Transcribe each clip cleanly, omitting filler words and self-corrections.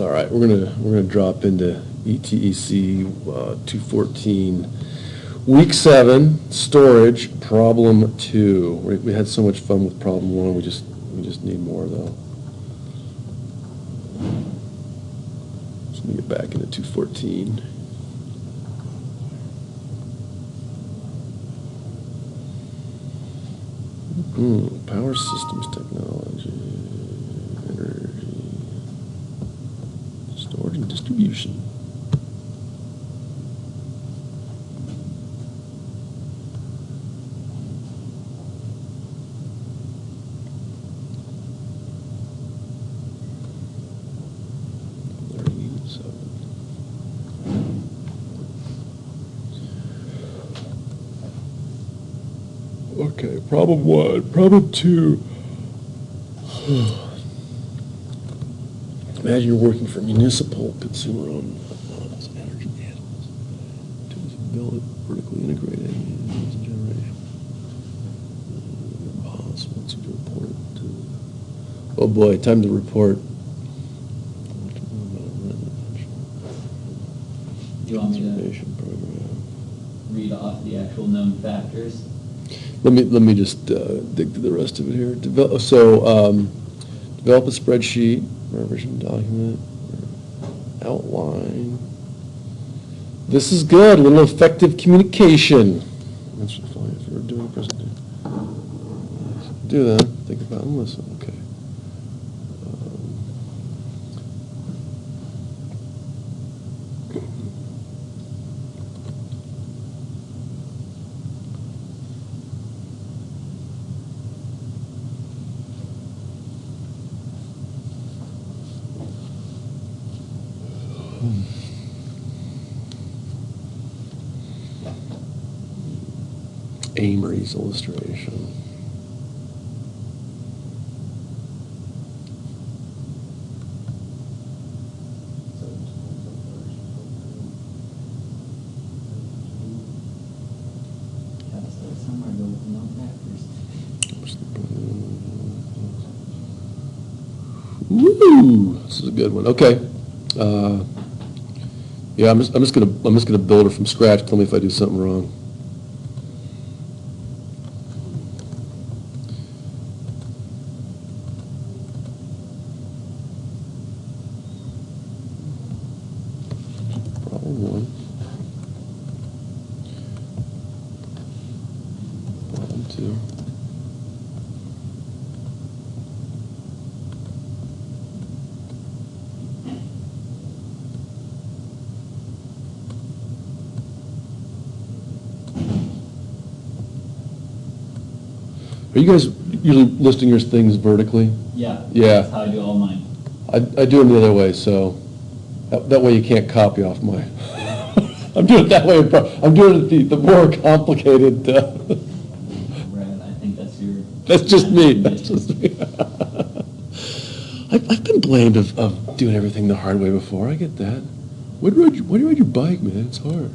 All right, we're gonna drop into ETEC 214, week 7, storage, problem 2. We had so much fun with problem 1. We just need more though. So let me get back into 214. Power systems technology, energy, storage and distribution. Okay, problem 1. Problem 2. Imagine you're working for municipal consumer-owned energy animals. To build it vertically integrated generation. Boss wants you to report it to. Oh boy, time to report. Do you want me to program. read off the actual known factors? Let me just dig through the rest of it here. Develop a spreadsheet, revision document, outline. This is good. A little effective communication. That's fine if you're doing a presentation. Do that. Think about and listen. Okay. Amory's illustration. Gotta start somewhere, go with the known factors. Woo! This is a good one. Okay. Yeah, I'm just gonna build it from scratch. Tell me if I do something wrong. Problem 1. Problem 2. Are you guys usually listing your things vertically? Yeah. Yeah. That's how I do all mine. I do them the other way, so that way you can't copy off my. I'm doing it that way. I'm doing it the more complicated. Brad, I think that's your. That's just me. That's just me. I've been blamed of doing everything the hard way before. I get that. Why do you ride your bike, man? It's hard.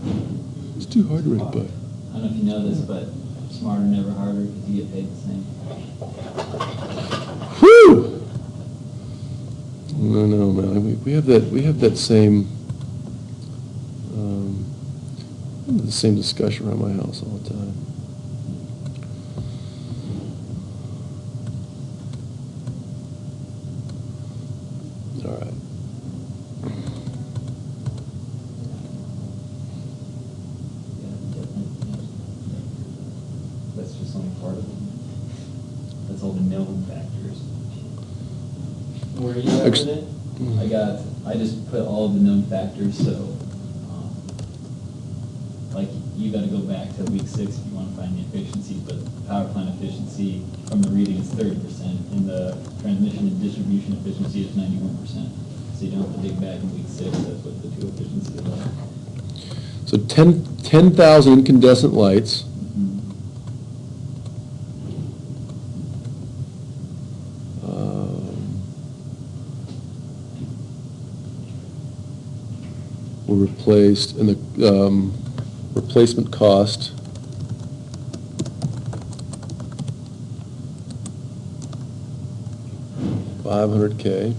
It's too hard to ride a bike. I don't know if you know this, but smarter, never harder, because you get paid the same. Whew! No, man. We have that same the same discussion around my house all the time. All right. That's just only part of it. That's all the known factors. Where are you at with it? I just put all the known factors, so like you got to go back to week 6 if you want to find the efficiencies, but power plant efficiency from the reading is 30%, and the transmission and distribution efficiency is 91%. So you don't have to dig back in week 6. That's what the 2 efficiencies are. So 10,000 incandescent lights. Were replaced, and the replacement cost $500K.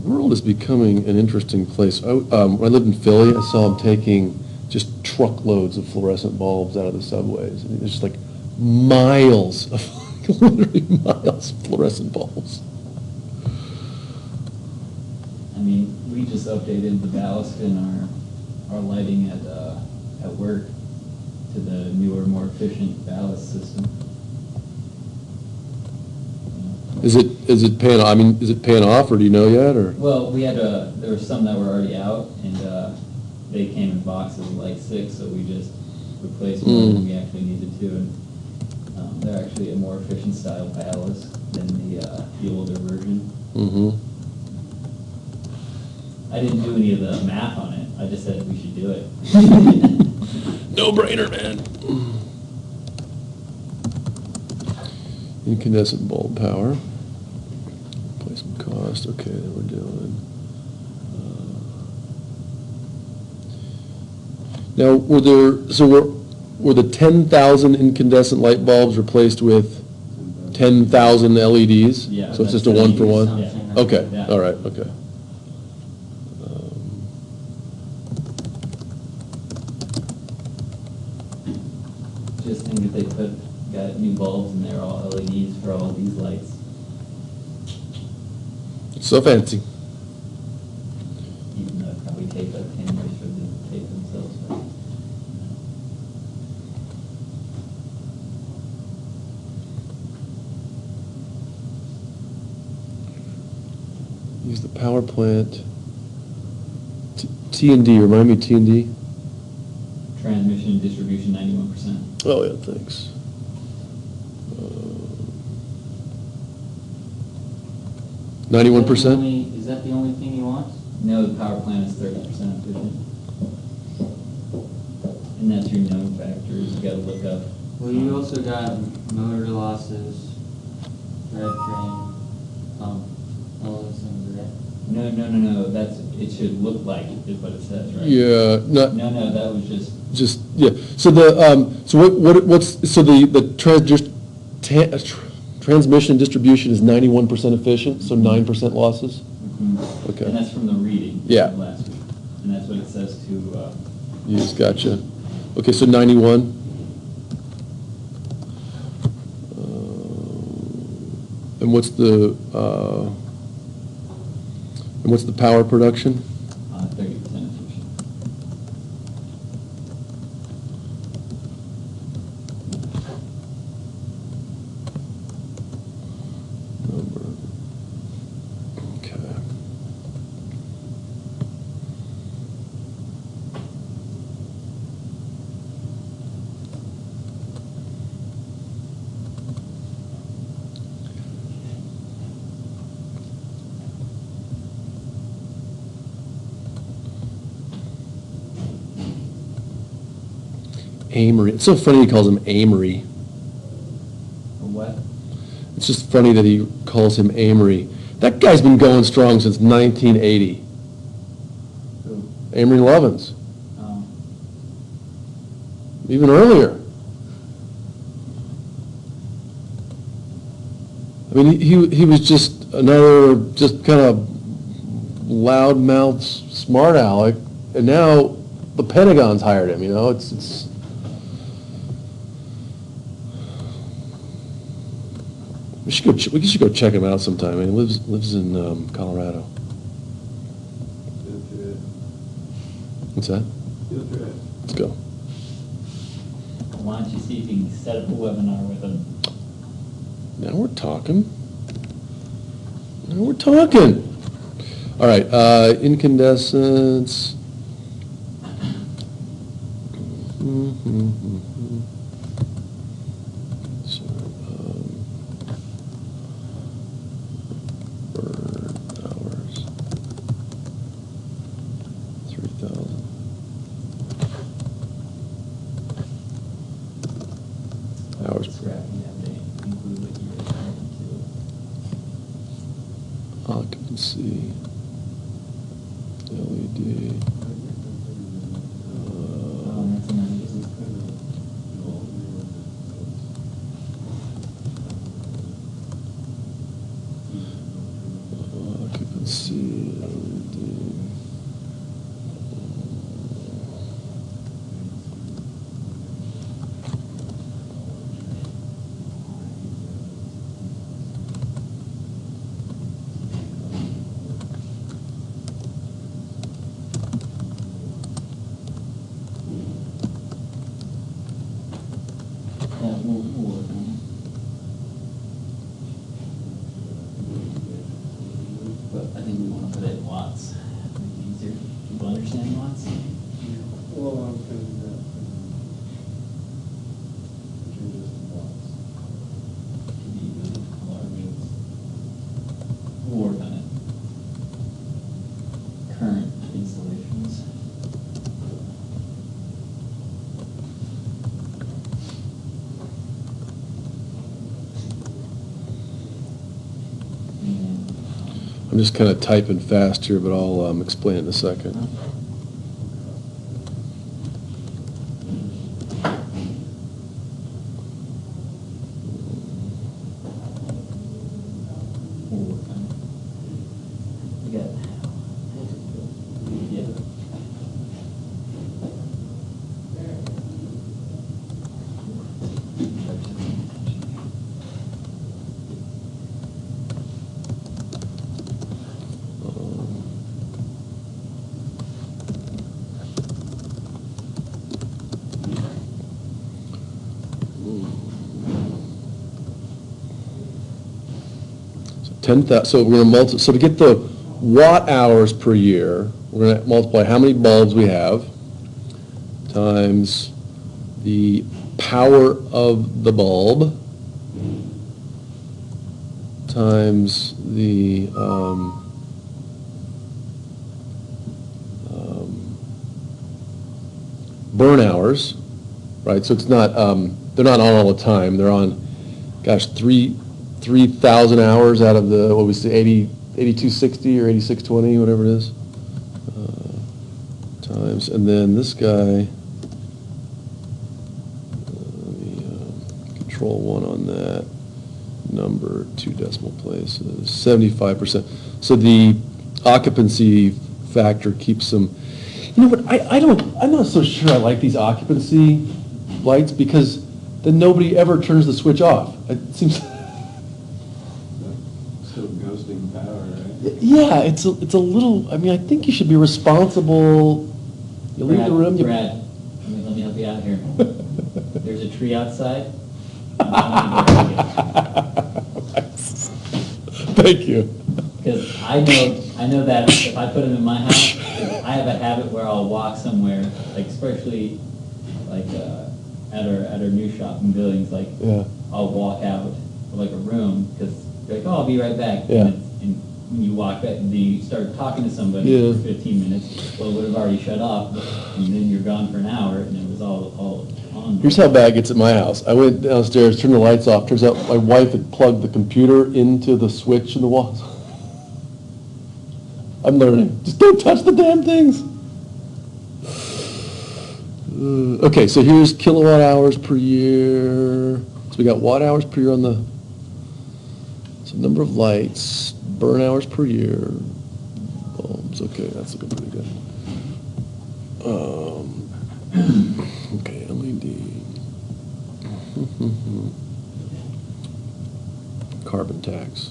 world is becoming an interesting place. When I lived in Philly, I saw them taking just truckloads of fluorescent bulbs out of the subways. And it's just like miles of, literally miles of fluorescent bulbs. I mean, we just updated the ballast in our lighting at work to the newer, more efficient ballast system. Is it paying, I mean, is it paying off, or do you know yet, or? Well, there were some that were already out, and they came in boxes of like 6, so we just replaced more than we actually needed to. And they're actually a more efficient style ballast than the older version. Mm-hmm. I didn't do any of the math on it. I just said we should do it. No brainer, man. Incandescent bulb power. Replacement cost, okay, that we're doing. Now, were the 10,000 incandescent light bulbs replaced with 10,000 LEDs? Yeah, So it's just that's a gonna be 1-for-1? something like Okay, that. all right, okay. Just think if they got new bulbs and they're all LEDs for all these lights. So fancy. Even though it probably take like 10 years for them to take themselves. But, Use the power plant. T&D, remind me T&D? transmission and distribution, 91%. Oh, yeah, thanks. 91%? Is that the only thing he wants? No, the power plant is 30% efficient. And that's your known factors, you gotta look up. Well, you also got motor losses, red frame, all those things, right? No, that's, it should look like is what it says, right? Yeah, not, No, that was just, yeah. So the transmission distribution is 91% efficient, so 9% losses? Okay. and that's from the reading. Yeah. From last week. And that's what it says to, Yes, gotcha. Okay, so 91. And what's the power production? 30% efficient. Okay. Amory. It's so funny he calls him Amory. Or what? It's just funny that he calls him Amory. That guy's been going strong since 1980. Who? Amory Lovins. Um, Even earlier. I mean, he was just another just kind of loudmouth smart aleck, and now the Pentagon's hired him. You know, it's. We should go check him out sometime. I mean, he lives in Colorado. What's that? Let's go. why don't you see if you can set up a webinar with them? Now we're talking. Now we're talking. All right, incandescence. So, burn hours. 3,000. Hours. Scrapping that day, include what you're referring to. Occupancy. LED. That's another reason. Occupancy. we'll work on it. But I think we want to put it in watts. Make it easier. People understand watts? Well, I'm thinking that, changes in watts. Could be even larger. We'll work on it. Current installations. And, I'm just kind of typing fast here, but I'll explain it in a second. we'll work on it. We got, yeah. So we're going to so to get the watt hours per year, we're going to multiply how many bulbs we have times the power of the bulb times the burn hours, right? So it's not, they're not on all the time. They're on, gosh, 3,000 hours out of the, what we say, 8260 or 8620, whatever it is, times, and then this guy, let me control 1 on that, number 2 decimal places, 75%. So the occupancy factor keeps them, you know what, I'm not so sure I like these occupancy lights, because then nobody ever turns the switch off. It seems... Still ghosting power, right? Yeah, it's a little, I mean, I think you should be responsible. You leave the room. Brad, let me help you out here. There's a tree outside. Thank you. Because I know that if I put them in my house, I have a habit where I'll walk somewhere, like especially like at our new shop in Billings, like Yeah. I'll walk out of like a room because you're like, oh, I'll be right back. Yeah. And when you walk back, you start talking to somebody Yeah. for 15 minutes, well, it would have already shut off, and then you're gone for an hour, and it was all on. Here's how bad it gets at my house. I went downstairs, turned the lights off. Turns out my wife had plugged the computer into the switch in the wall. I'm learning. Just don't touch the damn things. Okay, so here's kilowatt hours per year. So we got watt hours per year on the, so number of lights, burn hours per year, bulbs. Okay, that's looking pretty good. Okay, LED. Carbon tax.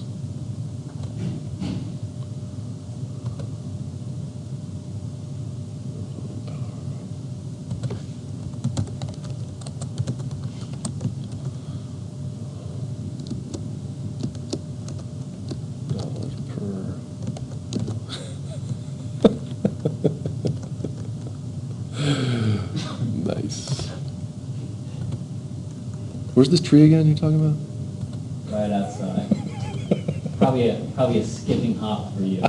Dollars per. Nice. Where's this tree again you're talking about? Right outside. Probably a skipping hop for you.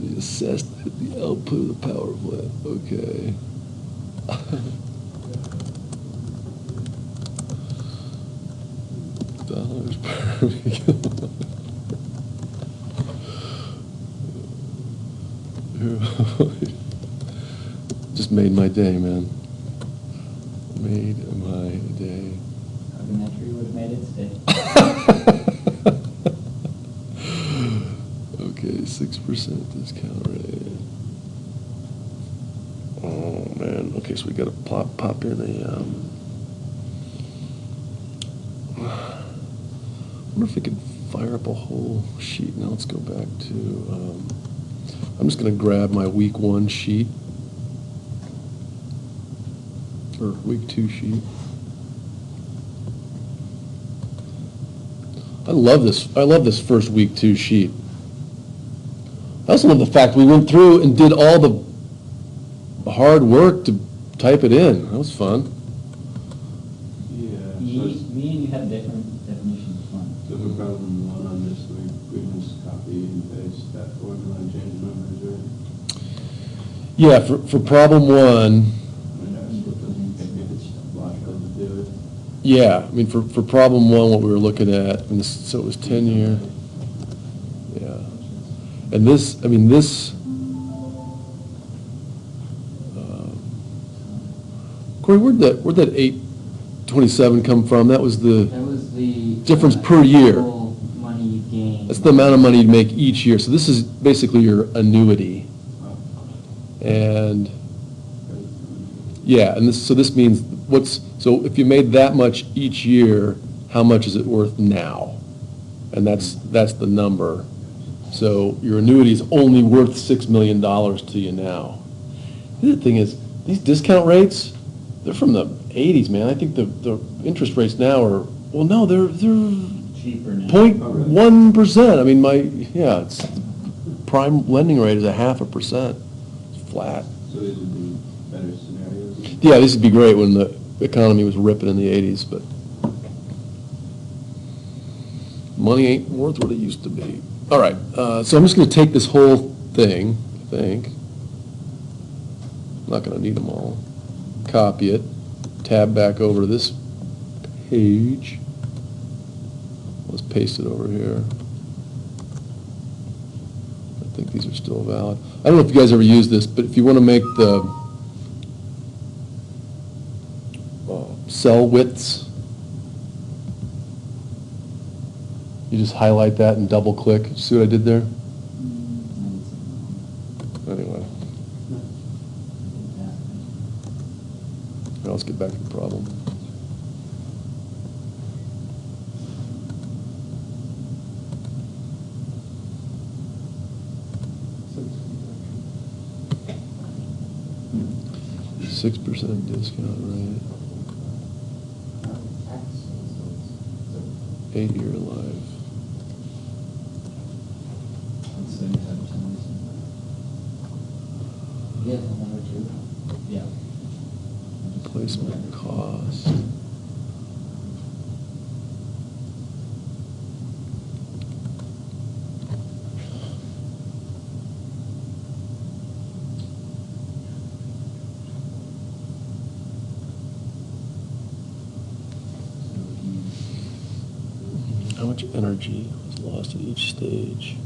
The assessed at the output of the power plant. Okay. Dollars per Just made my day, man. Made my day. I mean, that tree would have made it today. Okay, 6% discount rate. Oh man. Okay, so we got to pop in a. I wonder if we could fire up a whole sheet. Now let's go back to. I'm just going to grab my week 1 sheet. or week 2 sheet. I love this first week 2 sheet. I also love the fact we went through and did all the hard work to type it in. That was fun. Yeah. Me and you had different definitions of fun. So for problem 1 on this, we just copy and paste that formula and change numbers, right? Yeah, for problem 1, I mean, if it's logical to do it. yeah, I mean, for problem 1, what we were looking at, so it was 10 year. Yeah. And this, I mean, this, Corey, where'd that 827 come from? That was the difference per year. Money you gain. That's the amount of money you'd make each year. So this is basically your annuity. And, yeah, and so this means so if you made that much each year, how much is it worth now? And that's the number. So your annuity is only worth $6 million to you now. The thing is, these discount rates, they're from the 80s, man. I think the interest rates now are, well, no, they're Cheaper now. 0.1%. I mean, it's prime lending rate is 0.5%. It's flat. So these would be better scenarios? Yeah, this would be great when the economy was ripping in the 80s, but money ain't worth what it used to be. All right, so I'm just going to take this whole thing, I think. I'm not going to need them all. Copy it, tab back over to this page. Let's paste it over here. I think these are still valid. I don't know if you guys ever use this, but if you want to make the cell widths, you just highlight that and double click. See what I did there? Anyway, now let's get back to the problem. Six percent discount rate. 8-year life. It's 75%. Yeah, number 2. Yeah. Replacement cost. How much energy was lost at each stage?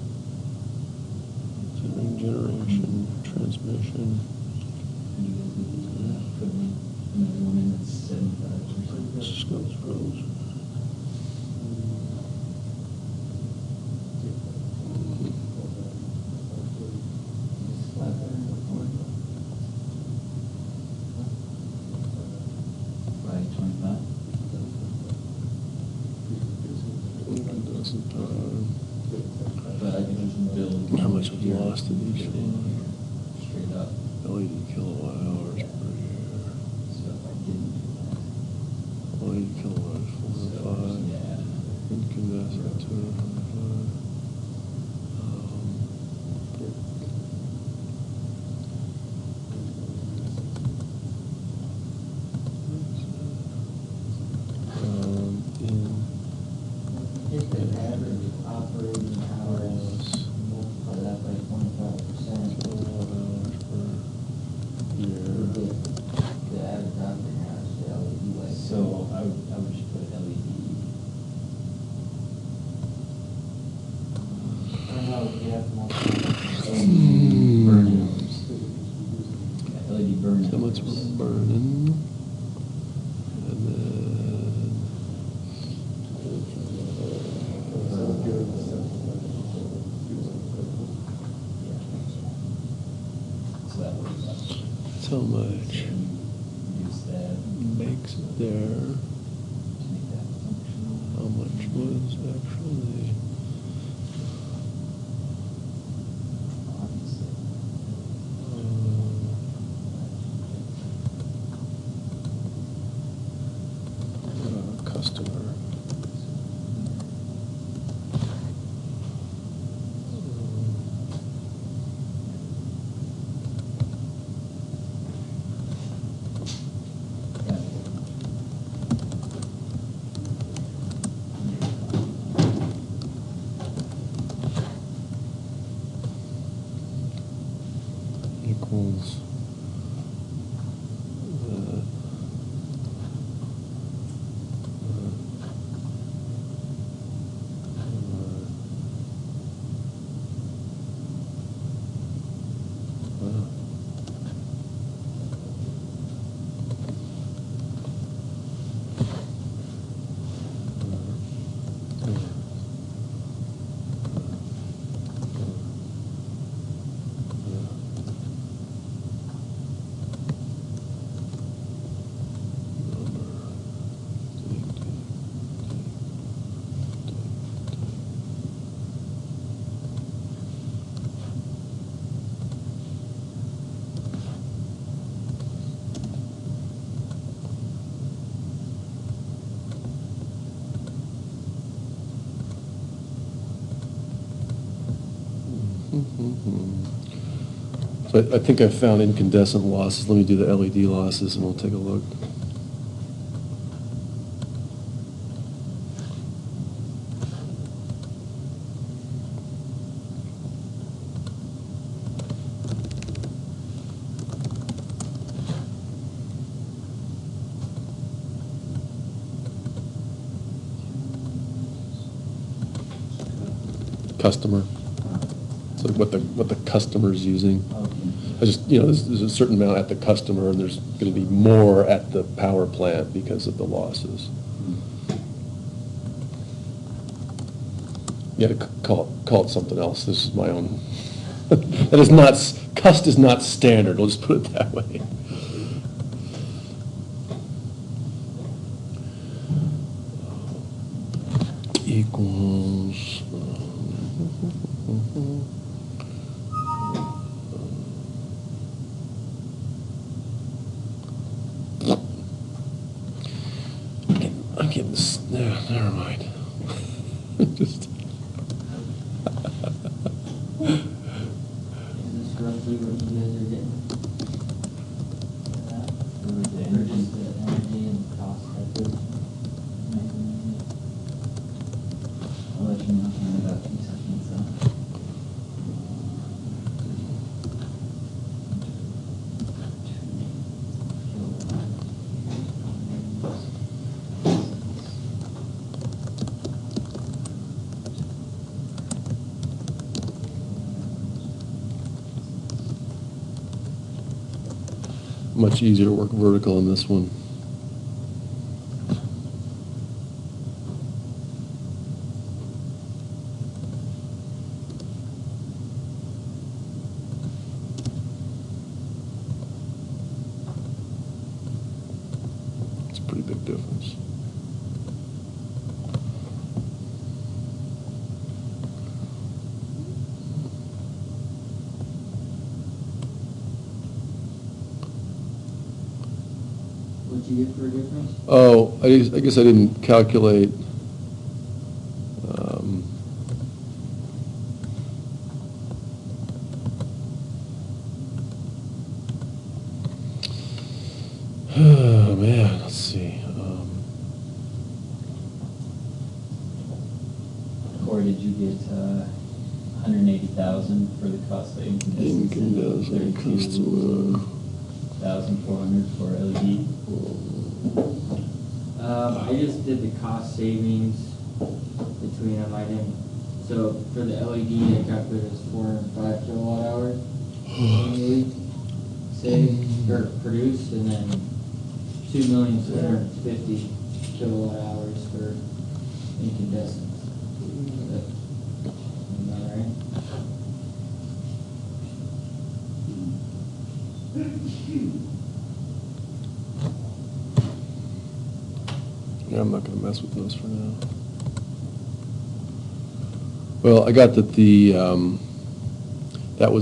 Considering generation, transmission. Another one in that's 75%. Scopes, rows. Right, 25. But I think we can build. How much was lost in each one? Straight up. LED kilowatt hours per year. So if I didn't do that. LED kilowatt, 405. Yeah. Incandescent, 225. If the average operating hours, multiply that by 25%, you get the average operating hours, the LED light. So I would just put LED. I don't know, you have to multiply. Burn hours. Yeah, LED burn hours. How much we're burning. And then, So that would be that's how much use that makes it there. to make that functional. How much was actually? Obviously. uh, customer. Equals So I think I found incandescent losses. Let me do the LED losses and we'll take a look. Customer. So what the customer's using. I just, there's a certain amount at the customer, and there's going to be more at the power plant because of the losses. You got to call it something else. This is my own. That is not, cust is not standard. We'll just put it that way. Equals. I'm getting this. Never mind. Just. Is this roughly what you guys are getting? Or just the energy and cost factor? I'll let you know in about 2 seconds, so. Much easier to work vertical in this one. It's a pretty big difference. What'd you get for a difference? Oh, I guess I didn't calculate. Oh, man, let's see. Or did you get 180,000 for the cost of Incandescent customer. 1,400 for LED? I just did the cost savings between them. I didn't, so for the LED, I calculated as 405 kilowatt hours annually saved or produced, and then 2,650 kilowatt hours for incandescents. Am I right? Yeah, I'm not going to mess with those for now. Well, I got that that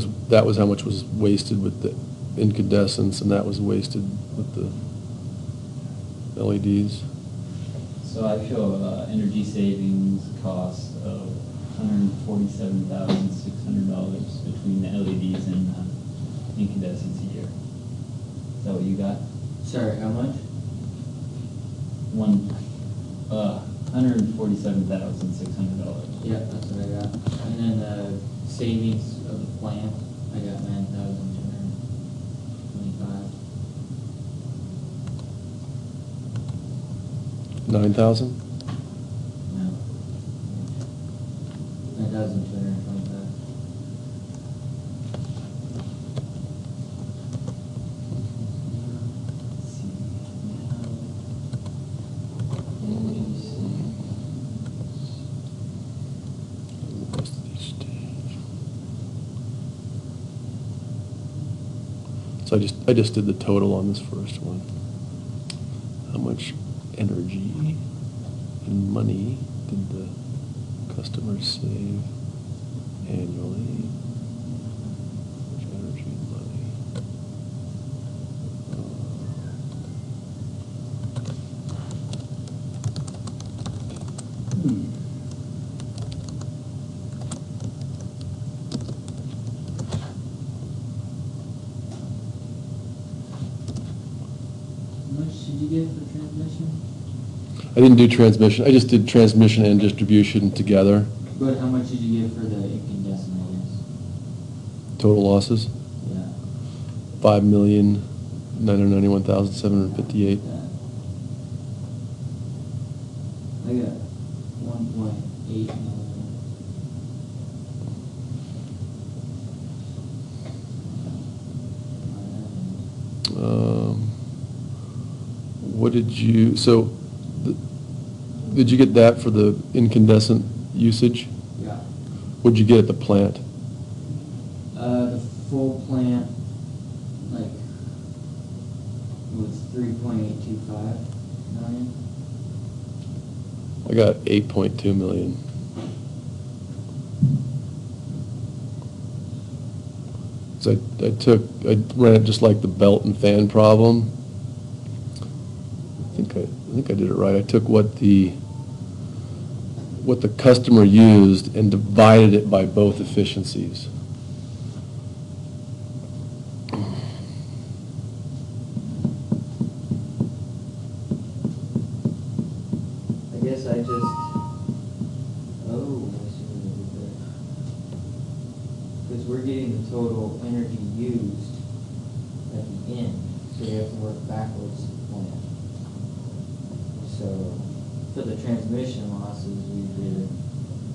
was how much was wasted with the incandescents, and that was wasted with the LEDs. So I show energy savings cost of $147,600 between the LEDs and incandescents a year. Is that what you got? Sorry, how much? $147,600. Yeah, that's what I got. And then the savings of the plant, I got 9,225. 9,000? No. 9,225. Let's see, now, energy savings. So I just did the total on this first one. How much energy and money did the customers save annually? How much energy and money? How much did you get for transmission? I didn't do transmission, I just did transmission and distribution together. But how much did you get for the incandescent, I guess? Total losses, Yeah. 5,991,758. Yeah. I got 1.8 million. What did you, so, did you get that for the incandescent usage? Yeah. What'd you get at the plant? The full plant, like, was 3.825 million. I got 8.2 million. So I ran it just like the belt and fan problem. I think I did it right. I took what the customer used and divided it by both efficiencies. I guess I just, oh, I see what I did there. Because we're getting the total energy used at the end, so you have to work backwards to the plant. So, for the transmission losses, we did,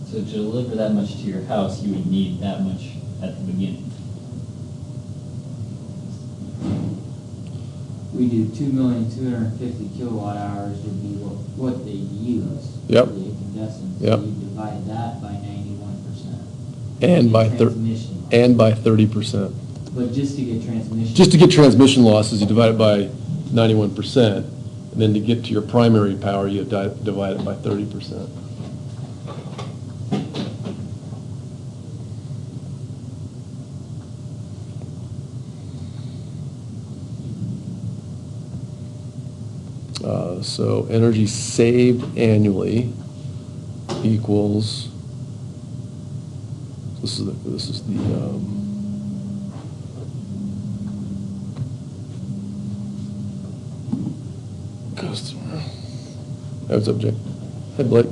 So to deliver that much to your house, you would need that much at the beginning. we do 2,250,000 kilowatt hours would be what they use. Yep. For the incandescent. Yep. So you divide that by 91%. And by Transmission loss. and by 30%. But just to get transmission. Just to get transmission losses, you divide it by 91%, and then to get to your primary power, you divide it by 30%. So energy saved annually equals, this is the customer. What's up, Jake? Hey, Blake.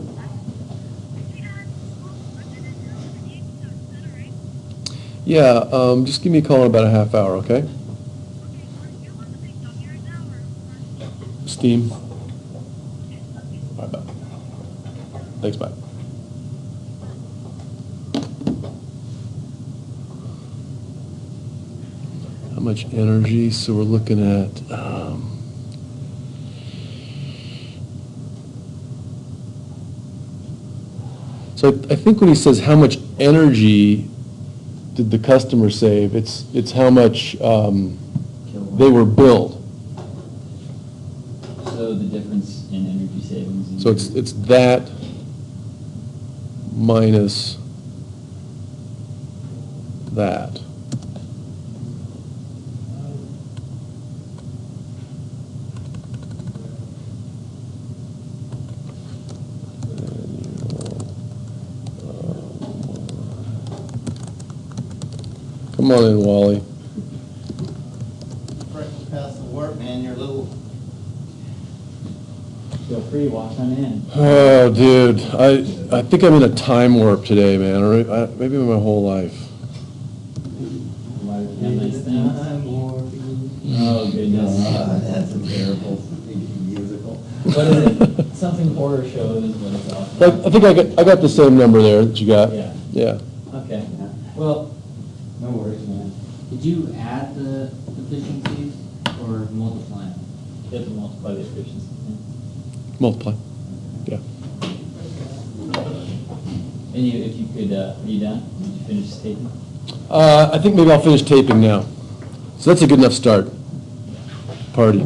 Yeah, just give me a call in about a half hour, okay? Steam. All right, bye. Thanks, bye. How much energy? So we're looking at, so I think when he says how much energy did the customer save, it's how much they were billed. So the difference in energy savings. So it's that minus that. Come on in, Wally. Freckles past the warp, man, you're a little, Feel free, walk on in. Oh, dude, I think I'm in a time warp today, man, or maybe my whole life. Why we have nice things. Oh, goodness. that's a terrible musical. What is it? Something horror show is what it's off. I think I got the same number there that you got. Yeah. Yeah. Okay. Well, no worries, man. Did you add the efficiencies or multiply them? You have to multiply the efficiency. Multiply. Yeah. And you, if you could, are you done? Did you finish taping? I think maybe I'll finish taping now. So that's a good enough start. Party.